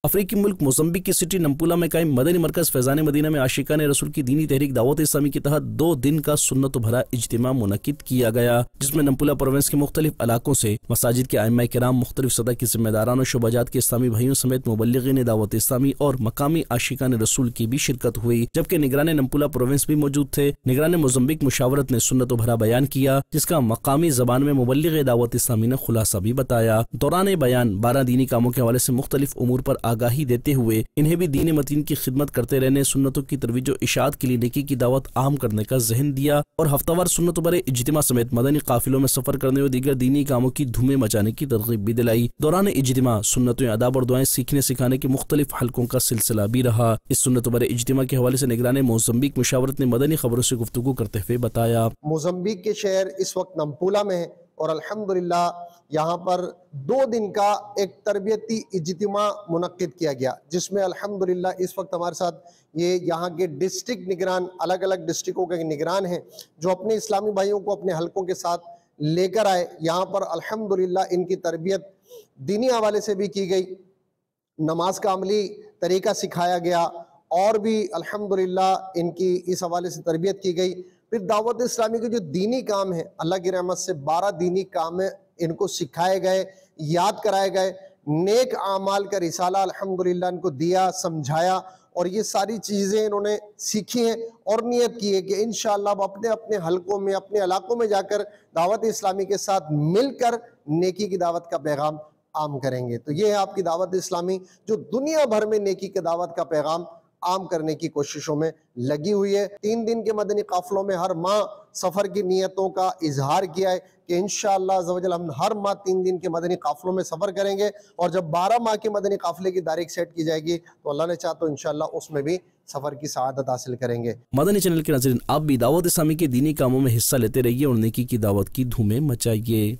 अफ्रीकी मुल्क मोज़म्बिक की सिटी नम्पुला में कायम मदनी मरकज़ फैज़ान मदीना में आशिकान रसूल की दीनी तहरीक दावत इस्लामी के तहत 2 दिन का सुन्नत भरा इज्तिमा मुनक्किद किया गया, जिसमें नम्पुला प्रोविंस के मुख्तलिफ इलाकों से मसाजिद के आइम्मा किराम, मुख्तलिफ सतह के ज़िम्मेदारान और शुबाजात के इस्लामी भाइयों समेत मुबल्लिगीन दावत इस्लामी और मकामी आशिकान रसूल की भी शिरकत हुई, जबकि निगरान नम्पुला प्रोविंस भी मौजूद थे। निगरान मोज़म्बिक मुशावरत ने सुन्नत भरा बयान किया, जिसका मकामी ज़बान में मुबल्लिग दावत इस्लामी ने खुलासा भी बताया। दौरान बयान 12 दीनी कामों के हवाले से मुख्तलिफ उमूर पर आगाही देते हुए इन्हें भी दीन मतीन की खिदमत करते रहने, सुन्नतों की तरवीज और इशाअत के लिए नेकी की दावत आम करने का ज़हन दिया और हफ्तावार सुन्नत भरे इज्तिमा समेत मदनी काफिलों में सफर करने और दीगर दीनी कामों की धूमें मचाने की तरगीब भी दिलाई। दौरान इज्तिमा सुन्नतों, आदाब और दुआएं सीखने सिखाने के मुख्तलिफ हलकों का सिलसिला भी रहा। इस सुन्नत भरे इज्तिमा के हवाले से निगरान मोज़म्बिक मुशावरत ने मदनी खबरों से गुफ्तगू करते हुए बताया, मोज़म्बिक के शहर इस वक्त नम्पुला में है और अल्हम्दुलिल्लाह यहाँ पर 2 दिन का एक तरबियती इज्तिमा मुनक्किद किया गया, जिसमें अल्हम्दुलिल्लाह इस वक्त हमारे साथ ये यहाँ के डिस्ट्रिक्ट निगरान, अलग अलग डिस्ट्रिक्टों के निगरान हैं, जो अपने इस्लामी भाइयों को अपने हलकों के साथ लेकर आए। यहाँ पर अल्हम्दुलिल्लाह इनकी तरबियत दीनी हवाले से भी की गई, नमाज का अमली तरीका सिखाया गया और भी अल्हम्दुलिल्लाह इनकी इस हवाले से तरबियत की गई। फिर दावत इस्लामी के जो दीनी काम है, अल्लाह की रहमत से 12 दीनी काम है, इनको सिखाए गए, याद कराए गए। नेक आमाल का रिसाला अल्हम्दुलिल्लाह इनको दिया, समझाया और ये सारी चीज़ें इन्होंने सीखी हैं और नियत की है कि इंशाअल्लाह अपने अपने हलकों में, अपने इलाकों में जाकर दावत इस्लामी के साथ मिलकर नेकी की दावत का पैगाम आम करेंगे। तो ये है आपकी दावत इस्लामी, जो दुनिया भर में नेकी की दावत का पैगाम आम करने की कोशिशों में लगी हुई है। 3 दिन के मदनी काफिलों में हर माह सफ़र की नीयतों का इजहार किया है कि इंशाअल्लाह अज़्ज़वजल हम हर माह 3 दिन के मदनी काफिलों में सफ़र करेंगे और जब 12 माह के मदनी काफिले की तारीख सेट की जाएगी तो अल्लाह ने चाहा तो इंशाअल्लाह उसमें भी सफ़र की सआदत हासिल करेंगे। मदनी चैनल के नाज़रीन, आप भी दावत इस्लामी के दीनी कामों में हिस्सा लेते रहिए और नेकी की दावत की धूमें मचाइए।